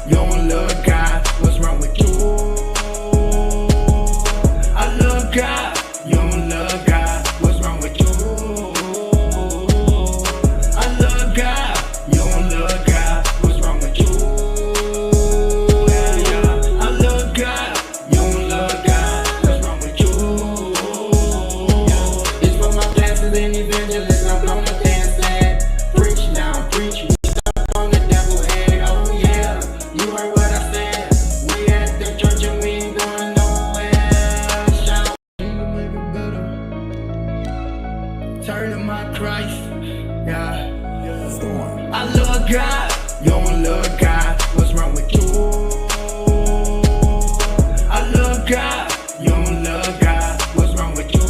you don't love God, what's wrong with you? I love God, you don't love God, what's wrong with you? I love God, you don't love God, what's wrong with you? Yeah, yeah. I love God, you don't love God, what's wrong with you? Yeah. It's for my pastors and evangelists, I'm on the dance stand. Preach now, preach, we stop on the devil head, oh yeah. You heard what I said, we at the church and we ain't going nowhere. Shout, turn to my Christ, yeah. I love God, you don't love God, what's wrong with you? I love God, you don't love God, what's wrong with you?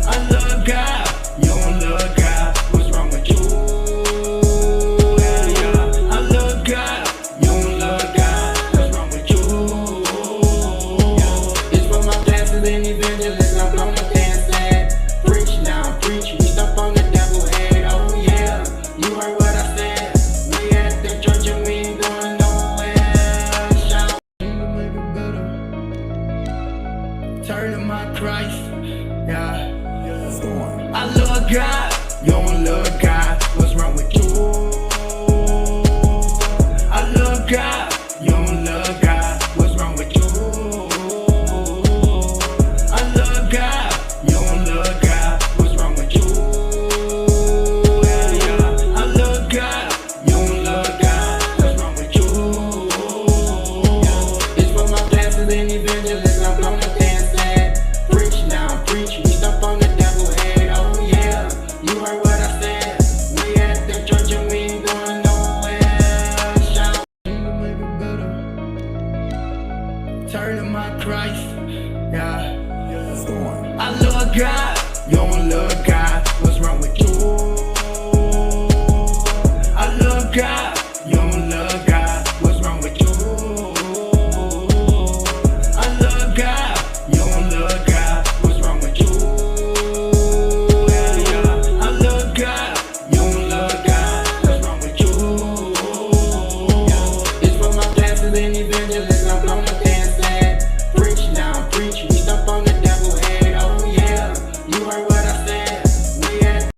I love God, you don't love God, what's wrong with you? Yeah, yeah. I love God, you don't love God, what's wrong with you? Yeah. It's for my pastors and evangelists, I'm on the dance stand. Preach now, preach, we stop on the devil head, oh yeah. You heard what I said, we at the church and we ain't going nowhere. Shout, turn to my Christ, yeah. I love God, you don't love God, what's wrong with you? I love God, you don't love God, what's wrong with you? I love God, you don't love God, what's wrong with you? Yeah, yeah. I love God, you don't love God, what's wrong with you? Yeah. It's for my pastors and evangelists, I'm on the dance stand. Preach now, preach, we stop on the devil head, oh yeah. You heard what I said, we at the church and we ain't going nowhere. Shout, turn to my Christ, yeah. I love God, you don't love God, what's wrong with you? I love God, you don't love God, what's wrong with you? I love God, you don't love God, what's wrong with you? Yeah, yeah. I love God, you don't love God, what's wrong with you? Yeah. It's for my pastors and evangelists, I'm on the dance stand. Preach now, preach, we stop on the devil head, oh yeah. You heard what I said, we at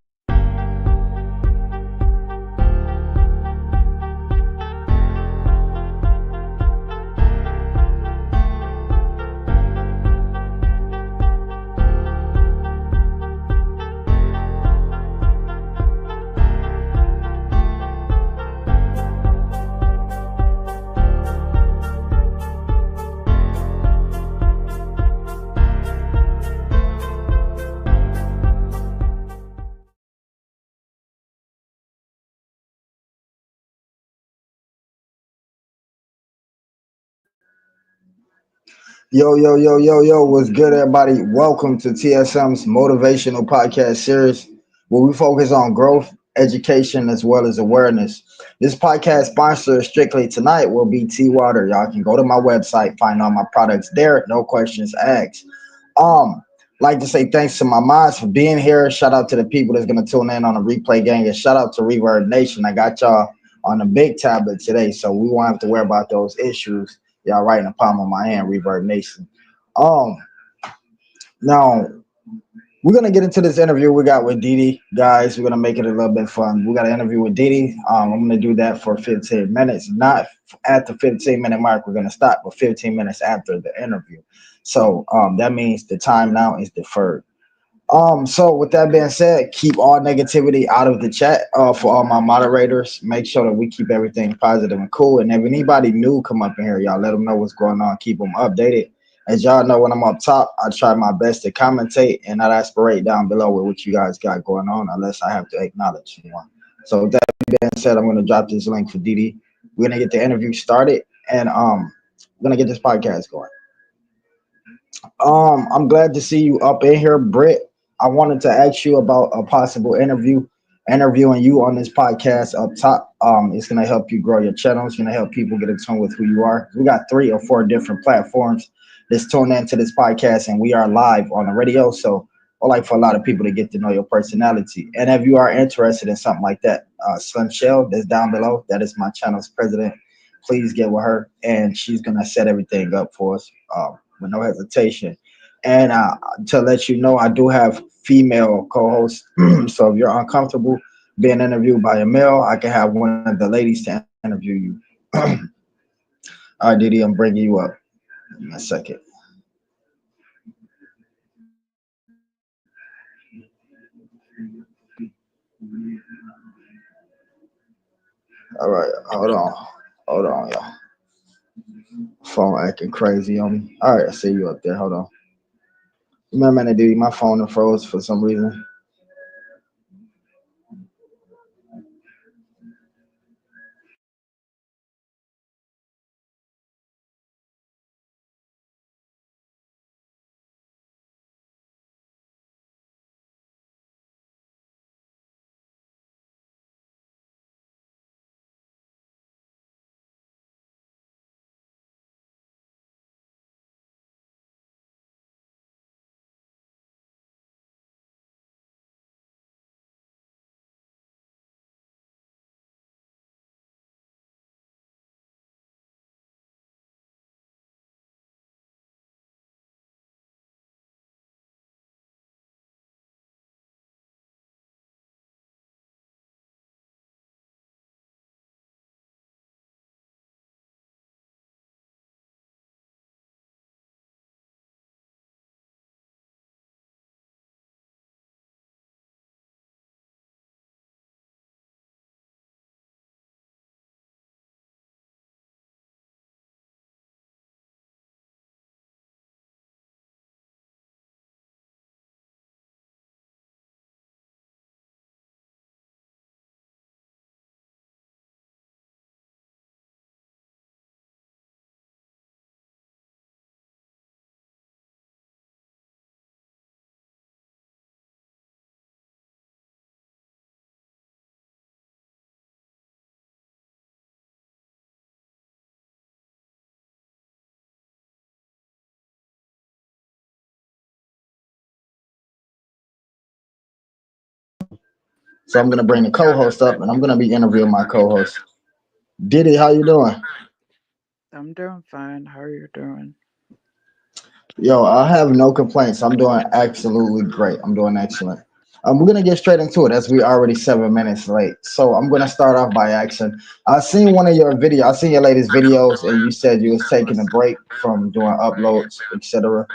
Yo, yo, yo, yo, yo, what's good, everybody? Welcome to TSM's Motivational Podcast Series, where we focus on growth, education, as well as awareness. This podcast sponsor strictly tonight will be T Water. Y'all can go to my website, find all my products there, no questions asked. Um, like to say thanks to my mods for being here. Shout out to the people that's gonna tune in on the replay gang, and shout out to Reverb Nation. I got y'all on the big tablet today, so we won't have to worry about those issues. Y'all right in the palm of my hand, Reverb Nation. Um, Now we're gonna get into this interview we got with Didi, guys. We're gonna make it a little bit fun. We got an interview with Didi. I'm gonna do that for 15 minutes. Not at the 15-minute mark. We're gonna stop, but 15 minutes after the interview. So that means the time now is deferred. So with that being said, keep all negativity out of the chat. For all my moderators, make sure that we keep everything positive and cool. And if anybody new come up in here, y'all let them know what's going on. Keep them updated. As y'all know, when I'm up top, I try my best to commentate and not aspirate down below with what you guys got going on, unless I have to acknowledge one. So with that being said, I'm gonna drop this link for Didi. We're gonna get the interview started, and we're gonna get this podcast going. I'm glad to see you up in here, Britt. I wanted to ask you about a possible interviewing you on this podcast up top. It's gonna help you grow your channel. It's gonna help people get in tune with who you are. We got 3 or 4 different platforms that's tuned into this podcast, and we are live on the radio. So or like for a lot of people to get to know your personality. And if you are interested in something like that, Slim Shell, that's down below, that is my channel's president. Please get with her, and she's gonna set everything up for us with no hesitation. And to let you know, I do have female co-hosts. So if you're uncomfortable being interviewed by a male, I can have one of the ladies to interview you. All right, Didi, I'm bringing you up in a second. All right, hold on, y'all. Phone acting crazy on me. All right, I see you up there. Hold on. Remember, man, Didi, my phone froze for some reason. So I'm gonna bring the co-host up, and I'm gonna be interviewing my co-host. Diddy, how you doing? I'm doing fine. How are you doing? Yo, I have no complaints. I'm doing absolutely great. I'm doing excellent. We're gonna get straight into it as we already 7 minutes late. So I'm gonna start off by asking. I seen one of your video. I seen your latest videos, and you said you was taking a break from doing uploads, etc.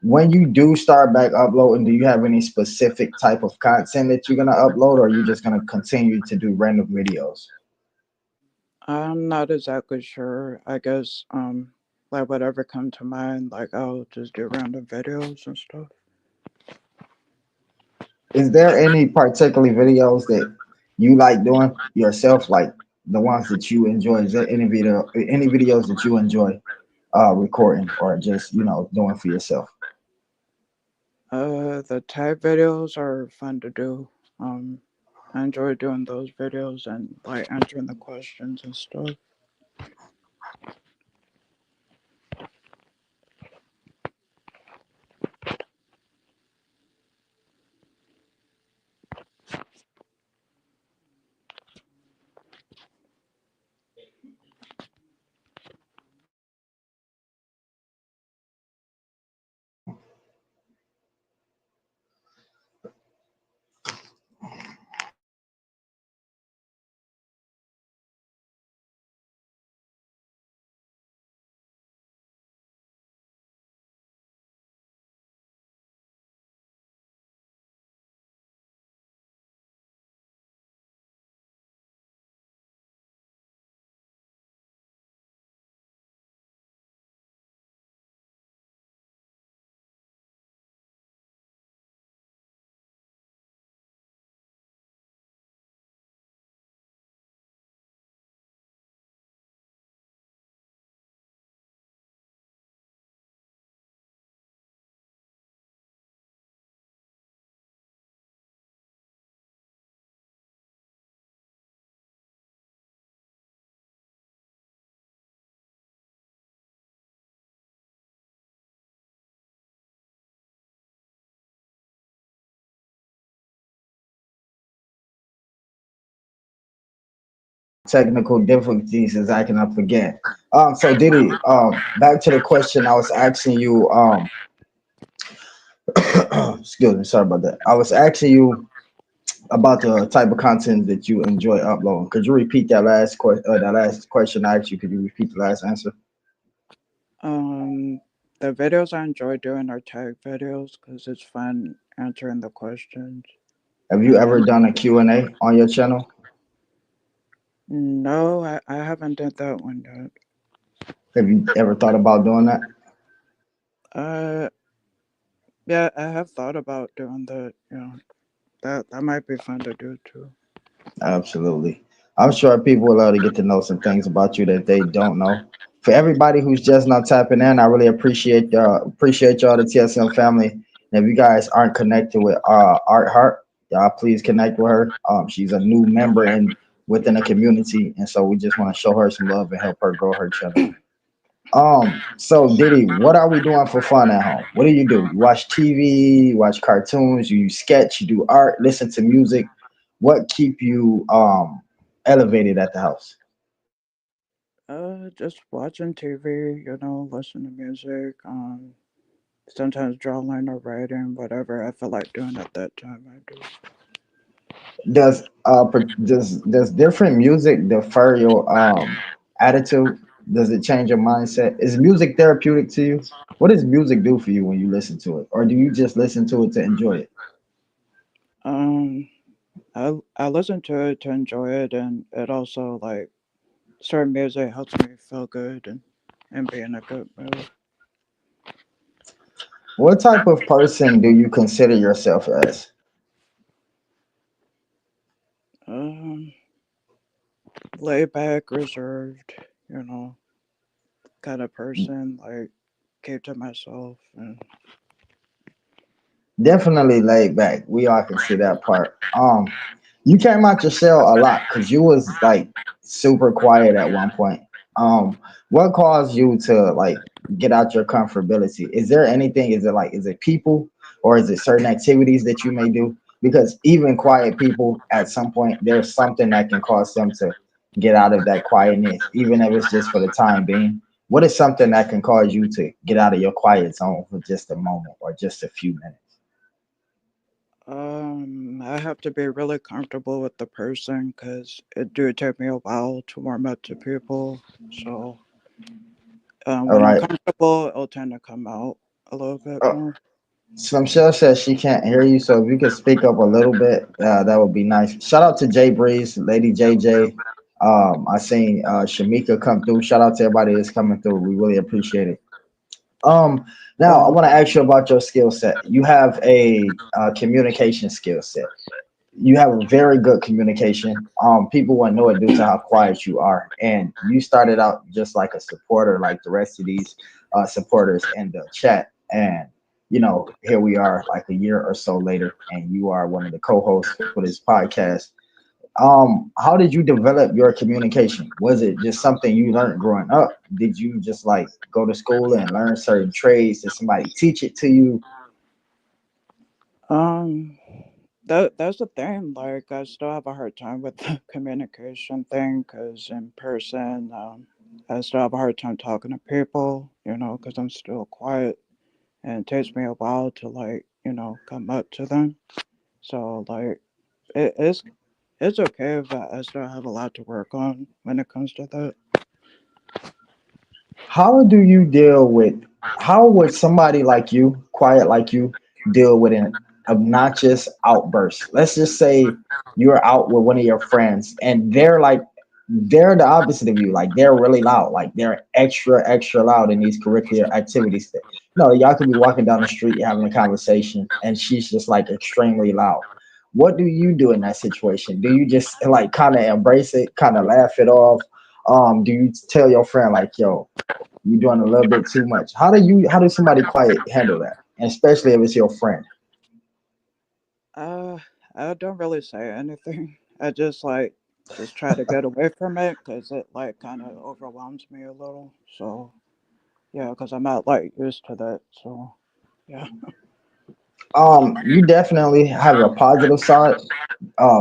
When you do start back uploading, do you have any specific type of content that you're gonna upload, or are you just gonna continue to do random videos? I'm not exactly sure. I guess like whatever come to mind, like I'll just do random videos and stuff. Is there any particular videos that you like doing yourself, like the ones that you enjoy? Is there any videos that you enjoy recording or just doing for yourself? The type videos are fun to do. Um I enjoy doing those videos and like answering the questions and stuff. technical difficulties is acting up again. So Diddy, back to the question I was asking you. Excuse me, sorry about that. I was asking you about the type of content that you enjoy uploading. Could you repeat that last question I asked you? Could you repeat the last answer? Um, the videos I enjoy doing are tag videos because it's fun answering the questions. Have you ever And done a Q&A on your channel? no, I haven't done that one yet. Have you ever thought about doing that? Uh, yeah, I have thought about doing that. That might be fun to do too. Absolutely. I'm sure people will love to get to know some things about you that they don't know. For everybody who's just not tapping in, I really appreciate y'all, the TSM family. And if you guys aren't connected with Art Heart, y'all please connect with her. She's a new member in within the community, and so we just want to show her some love and help her grow her channel. So Diddy, what are we doing for fun at home? What do? You watch TV, you watch cartoons, you sketch, you do art, listen to music. What keep you elevated at the house? Just watching TV. Listen to music. Sometimes drawing or writing, whatever I feel like doing at that time, I do. Does different music defer your attitude? Does it change your mindset? Is music therapeutic to you? What does music do for you when you listen to it? Or do you just listen to it to enjoy it? Um, I listen to it to enjoy it, and it also like certain music helps me feel good and be in a good mood. What type of person do you consider yourself as? Um, Laid back, reserved, kind of person. Like keep to myself, and Definitely laid back. We all can see that part. You came out your shell a lot because you was like super quiet at one point. What caused you to like get out your comfortability? Is there anything? Is it people or is it certain activities that you may do? Because even quiet people, at some point, there's something that can cause them to get out of that quietness, even if it's just for the time being. What is something that can cause you to get out of your quiet zone for just a moment or just a few minutes? I have to be really comfortable with the person because it do take me a while to warm up to people. So All when I'm right. comfortable, it'll tend to come out a little bit Uh, more. So Michelle says she can't hear you, so if you could speak up a little bit, that would be nice. Shout out to Jay Breeze, Lady JJ. I seen Shamika come through. Shout out to everybody that's coming through. We really appreciate it. Now I Um, want to ask you about your skill set. You have a communication skill set. You have a very good communication. People wouldn't know it due to how quiet you are, and you started out just like a supporter, like the rest of these supporters in the chat. And here we are, like a year or so later, and you are one of the co-hosts for this podcast. How did you develop your communication? Was it just something you learned growing up? Did you just like go to school and learn certain trades? Did somebody teach it to you? um, that's the thing. Like, I still have a hard time with the communication thing because in person, I still have a hard time talking to people. Because I'm still quiet, and it takes me a while to like, come up to them. So like, it's okay, but I still have a lot to work on when it comes to that. How do you deal with how would somebody like you, quiet like you, deal with an obnoxious outburst? Let's just say you're out with one of your friends and they're the opposite of you. Like they're really loud. Like they're extra, extra loud in these curricular activities. No, y'all could be walking down the street having a conversation and she's just like extremely loud. What do you do in that situation? Do you just like kind of embrace it, kind of laugh it off? Do you tell your friend like, yo, you're doing a little bit too much? How does somebody quiet handle that? And especially if it's your friend. Uh, I don't really say anything. I just try to get away from it because it like kind of overwhelms me a little. So yeah, because I'm not like used to that. So yeah. You definitely have a positive side,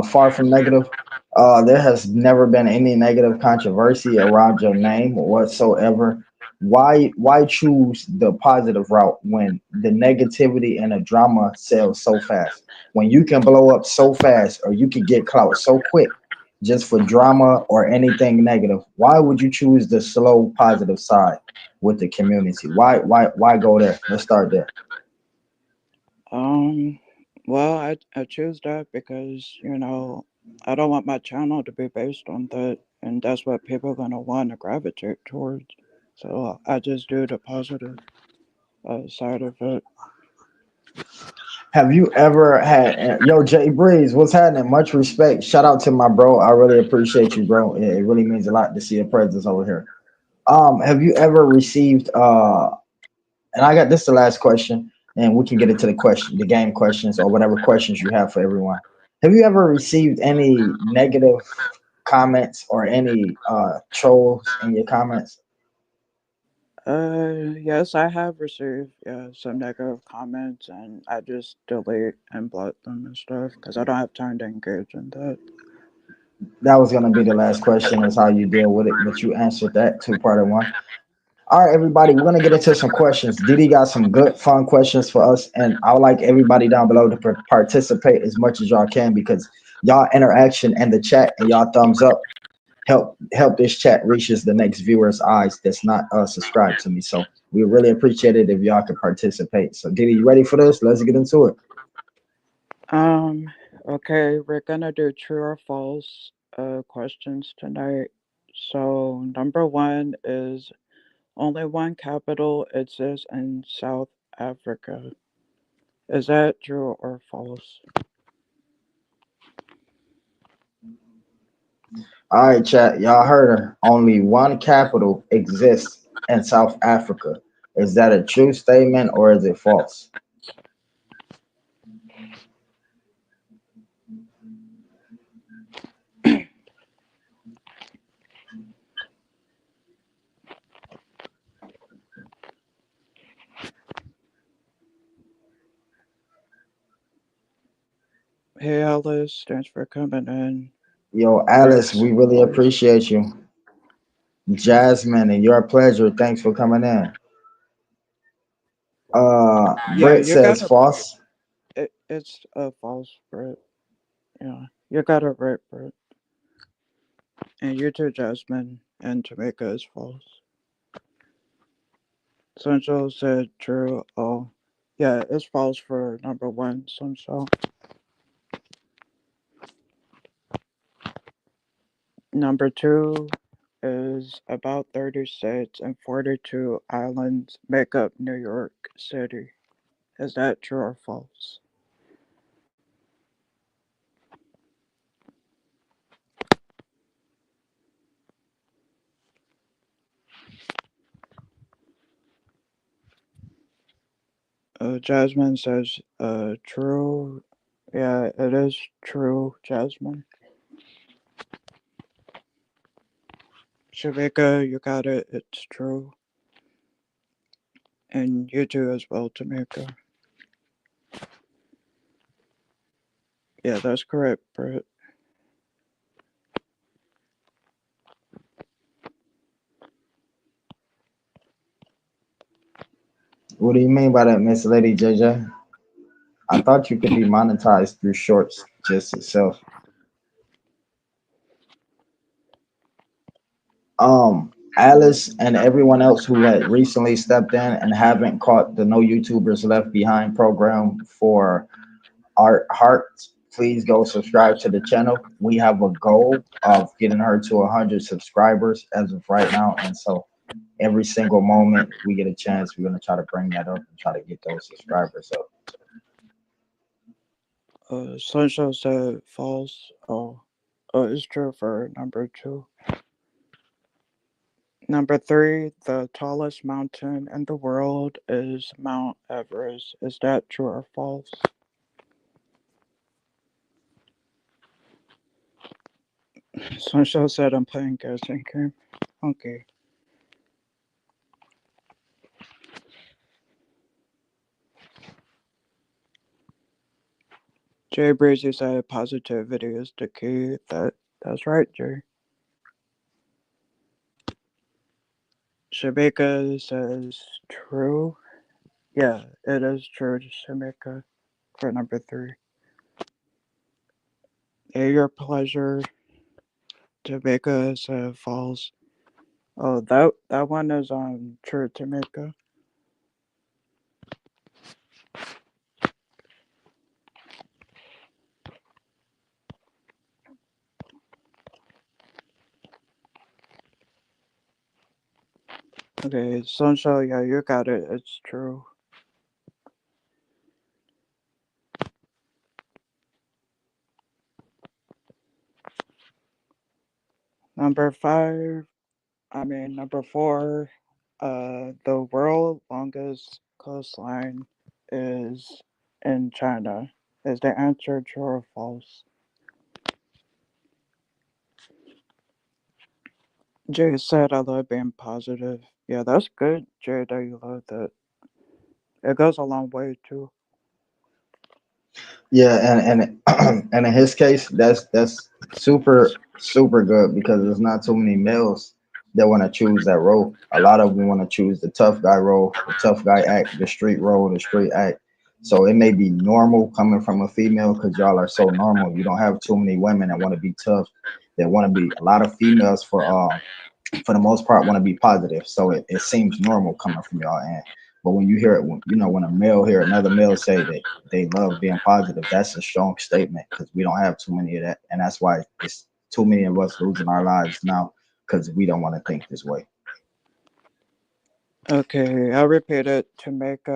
far from negative. There has never been any negative controversy around your name whatsoever. Why choose the positive route when the negativity and the drama sells so fast? When you can blow up so fast or you can get clout so quick just for drama or anything negative, why would you choose the slow positive side with the community? Why go there? Let's start there. Um, well, I choose that because, I don't want my channel to be based on that, and that's what people are gonna want to gravitate towards. So I just do the positive side of it. Have you ever had yo Jay Breeze? What's happening? Much respect. Shout out to my bro. I really appreciate you, bro. It really means a lot to see your presence over here. Have you ever received and I got this the last question, and we can get into the game questions or whatever questions you have for everyone. Have you ever received any negative comments or any trolls in your comments? Yes, I have received some negative comments, and I just delete and block them and stuff because I don't have time to engage in that. That was gonna be the last question, is how you deal with it, but you answered that two part of one. All right, everybody, we're gonna get into some questions. Didi got some good, fun questions for us, and I would like everybody down below to participate as much as y'all can because y'all interaction and the chat and y'all thumbs up help this chat reaches the next viewer's eyes that's not subscribed to me. So we really appreciate it if y'all could participate. So Didi, you ready for this? Let's get into it. Um, okay, we're gonna do true or false questions tonight. So, number one is only one capital exists in South Africa. Is that true or false? All right, chat. Y'all heard her. Only one capital exists in South Africa. Is that a true statement or is it false? Hey, Alice, thanks for coming in. Yo, Alice, Brits, we really appreciate you. Jasmine, and your pleasure. Thanks for coming in. yeah, Britt you says got a. false. It's a false Brit. Yeah, you got it right, Brit. And you too, Jasmine. And Jamaica is false. Sunshine said true. Oh, yeah, it's false for number one, Sunshine. Number two is about 30 states and 42 islands make up New York City. Is that true or false? Jasmine says true. Yeah, it is true, Jasmine. Shavika, you got it. It's true. And you too as well, Tamika. Yeah, that's correct, Britt. What do you mean by that, Miss Lady JJ? I thought you could be monetized through shorts just itself. Alice and everyone else who had recently stepped in and haven't caught the No YouTubers Left Behind program for Art Hearts, please go subscribe to the channel. We have a goal of getting her to 100 subscribers as of right now, and so every single moment we get a chance, we're gonna try to bring that up and try to get those subscribers up. Sunshine said false. Oh, it's true for number two. Number three, the tallest mountain in the world is Mount Everest. Is that true or false? Sunshine said I'm playing guessing game. Okay. Jay Breezy said positivity is the key. That's right, Jay. Shamika says true. Yeah, it is true, Shamika, for number three. A your pleasure. Jamaica said false. Oh, that one is true, Jamaica. Okay, Sunshine, yeah, you got it. It's true. Number five, number four, the world longest coastline is in China. Is the answer true or false? Jay said I love being positive. Yeah, that's good, Jay, that you love that. It goes a long way too. Yeah, and in his case, that's super good because there's not too many males that want to choose that role. A lot of them want to choose the tough guy role, the tough guy act, the street role, the street act. So it may be normal coming from a female because y'all are so normal. You don't have too many women that want to be tough. That want to be a lot of females for the most part want to be positive. So it seems normal coming from y'all end. But when you hear it, when a male hear another male say that they love being positive, that's a strong statement because we don't have too many of that, and that's why it's too many of us losing our lives now because we don't want to think this way. Okay, I'll repeat it to make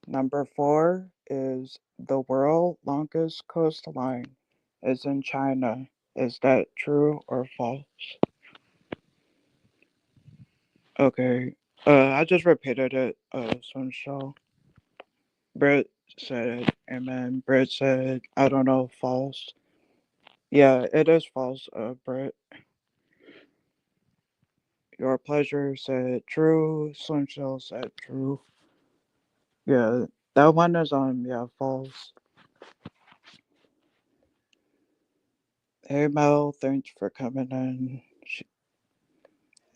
number four is the world longest coastline is in China. Is that true or false? Okay, I just repeated it. So Britt said, Amen. Britt said, I don't know, false. Yeah, it is false, Britt. Your pleasure said true. Sunshell said true. Yeah, that one is yeah, false. Hey Mel, thanks for coming in.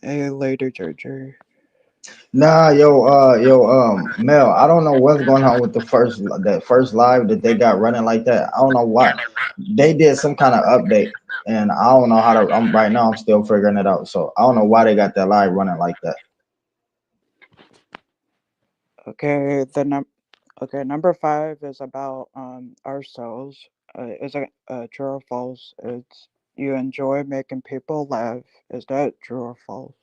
Hey later, JJ. Nah, Mel, I don't know what's going on with that first live that they got running like that. I don't know why. They did some kind of update, and I don't know how to. I'm right now. I'm still figuring it out. So I don't know why they got that live running like that. Okay, number five is about ourselves. Is it true or false? It's you enjoy making people laugh. Is that true or false?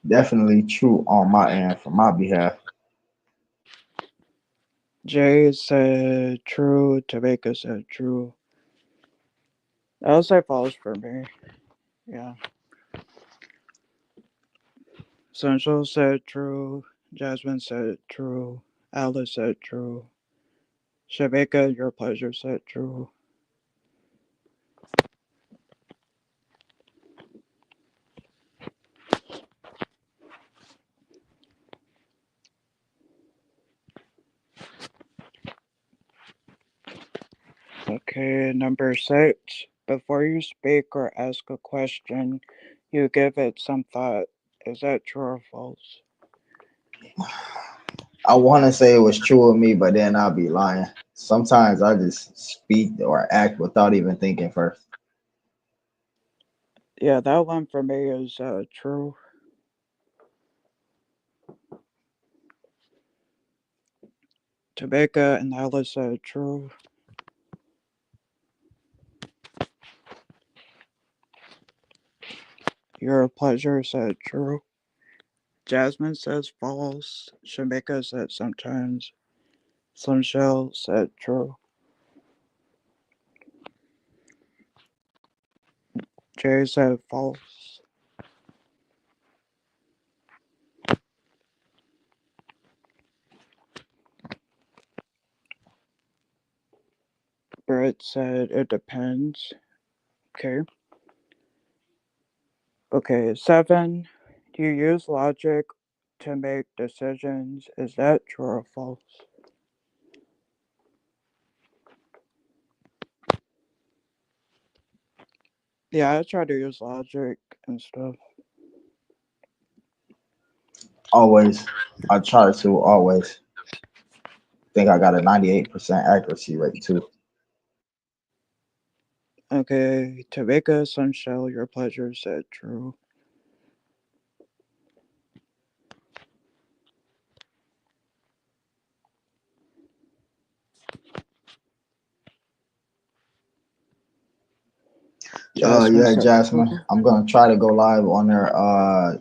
Definitely true on my end for my behalf. Jay said true. Tamika said true. I'll say false for me. Yeah. Central said true. Jasmine said true. Alice said true. Shamika, your pleasure said true. Okay, number six. Before you speak or ask a question, you give it some thought. Is that true or false? I want to say it was true of me, but then I'll be lying. Sometimes I just speak or act without even thinking first. Yeah, that one for me is true. Tamika and Alice said true. Your pleasure said true. Jasmine says false. Shamika said sometimes. Sunshell said true. Jay said false. Brett said it depends. Okay. Okay. Seven. Do you use logic to make decisions? Is that true or false? Yeah, I try to use logic and stuff. Always. I try to always. Think I got a 98% accuracy rate too. Okay, to make a sunshell, your pleasure said true. Jasmine Yeah, said Jasmine. true. I'm gonna try to go live on there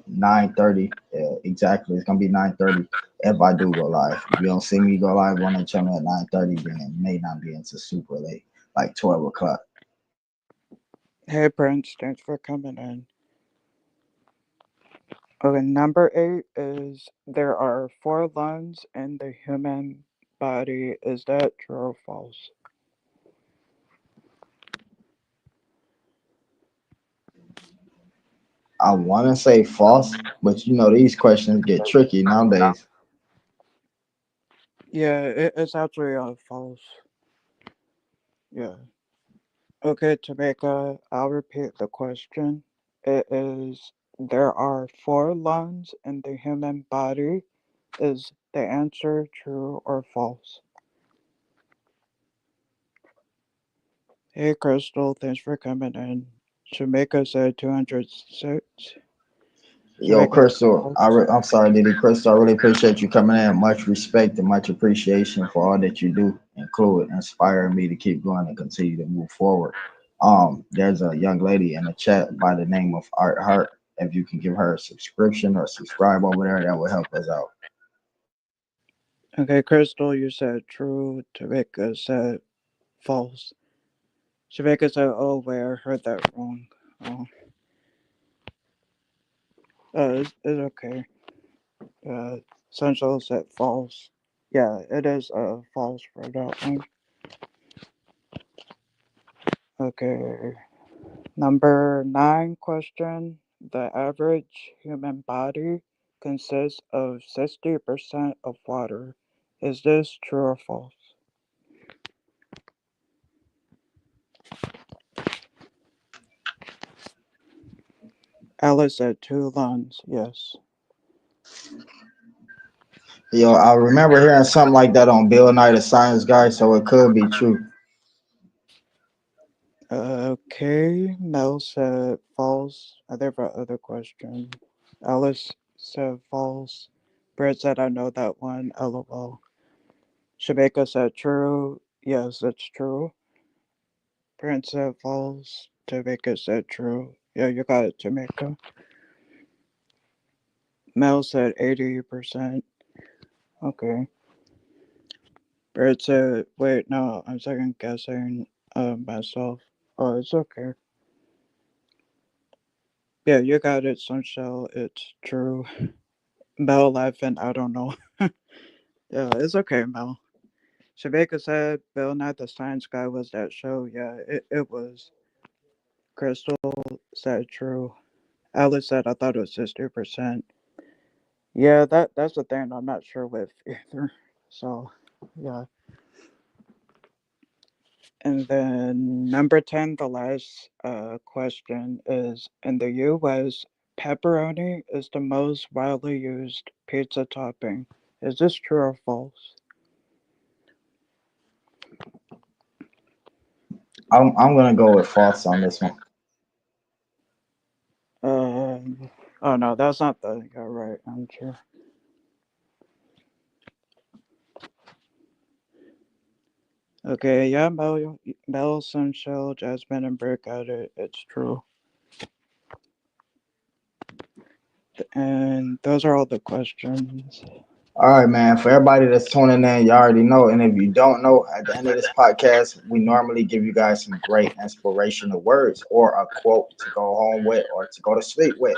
9:30. Exactly. It's gonna be 9:30 if I do go live. If you don't see me go live on the channel at 9:30, then it may not be into super late, like 12 o'clock. Hey Prince, thanks for coming in. Okay, number 8 is there are 4 lungs in the human body. Is that true or false? I wanna say false, but you know these questions get tricky nowadays. Yeah, it's actually false. Yeah. Okay, Tamika, I'll repeat the question. It is there are 4 lungs in the human body. Is the answer true or false? Hey Crystal, thanks for coming in. Jamaica said 206. Yo, Jamaica said Crystal, false. I'm sorry, Diddy. Crystal, I really appreciate you coming in. Much respect and much appreciation for all that you do, include inspiring me to keep going and continue to move forward. There's a young lady in the chat by the name of Art Heart. If you can give her a subscription or subscribe over there, that would help us out. Okay, Crystal, you said true. Jamaica said false. Jamaica said, oh, wait, I heard that wrong. Oh, it's okay. Sunshine said false. Yeah, it is false for that one. Okay. Number 9 question. The average human body consists of 60% of water. Is this true or false? Alice said 2 lungs. Yes. Yo, I remember hearing something like that on Bill Nye the Science Guy, so it could be true. Okay. Mel said false. I think for other question. Alice said false. Brett said I know that one. LOL. Shabeka said true. Yes, it's true. Prince said false. Jamaica said true. Yeah, you got it, Jamaica. Mel said 80%. Okay. Brett said, wait, no, I'm second guessing myself. Oh, it's okay. Yeah, you got it, Sunshell. It's true. Mel laughing, I don't know. Yeah, it's okay, Mel. Shabeka said Bill Nye the Science Guy was that show. Yeah, it was. Crystal said true. Alice said I thought it was 60%. Yeah, that's the thing I'm not sure with either. So, yeah. And then number 10, the last question is in the US, pepperoni is the most widely used pizza topping. Is this true or false? I'm gonna go with false on this one. Um, oh no, that's not the right answer. Okay, yeah, Mel, Sunshell, Jasmine, and Brick got it. It's true. And those are all the questions. All right, man. For everybody that's tuning in, you already know. And if you don't know, at the end of this podcast, we normally give you guys some great inspirational words or a quote to go home with or to go to sleep with.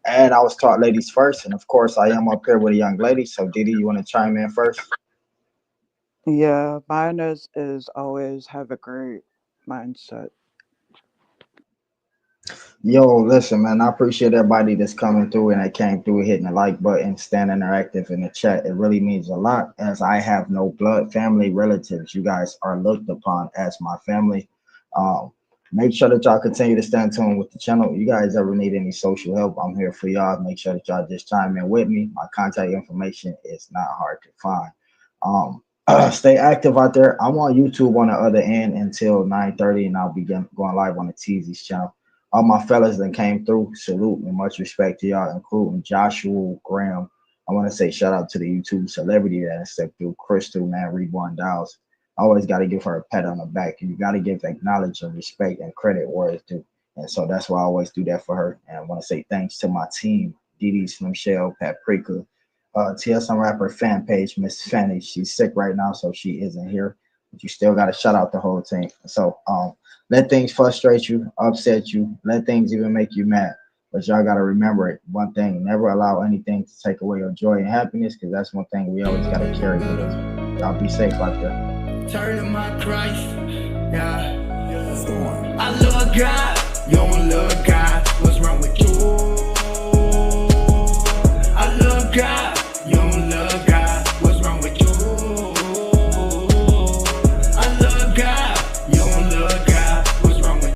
And I was taught ladies first. And of course, I am up here with a young lady. So, Didi, you want to chime in first? Yeah, mine is always have a great mindset. Yo, listen, man. I appreciate everybody that's coming through and that came through, hitting the like button, staying interactive in the chat. It really means a lot as I have no blood family relatives. You guys are looked upon as my family. Um, Make sure that y'all continue to stay in tune with the channel. You guys ever need any social help, I'm here for y'all. Make sure that y'all just chime in with me. My contact information is not hard to find. Stay active out there. I'm on YouTube on the other end until 9:30, and I'll be going live on the TZ's channel. All my fellas that came through, salute and much respect to y'all, including Joshua Graham. I want to say shout out to the YouTube celebrity that stepped through, Crystal, man, Reborn Dolls. Always got to give her a pat on the back, and you got to give acknowledge and respect and credit where it's due. And so that's why I always do that for her. And I want to say thanks to my team, Dee Slim Shell, Paprika, TSM Rapper fan page, Miss Fanny. She's sick right now, so she isn't here. But you still got to shout out the whole team. So let things frustrate you, upset you, let things even make you mad. But y'all got to remember it. One thing, never allow anything to take away your joy and happiness, because that's one thing we always got to carry with us. Y'all be safe out there. Turn to my Christ, yeah. I love God.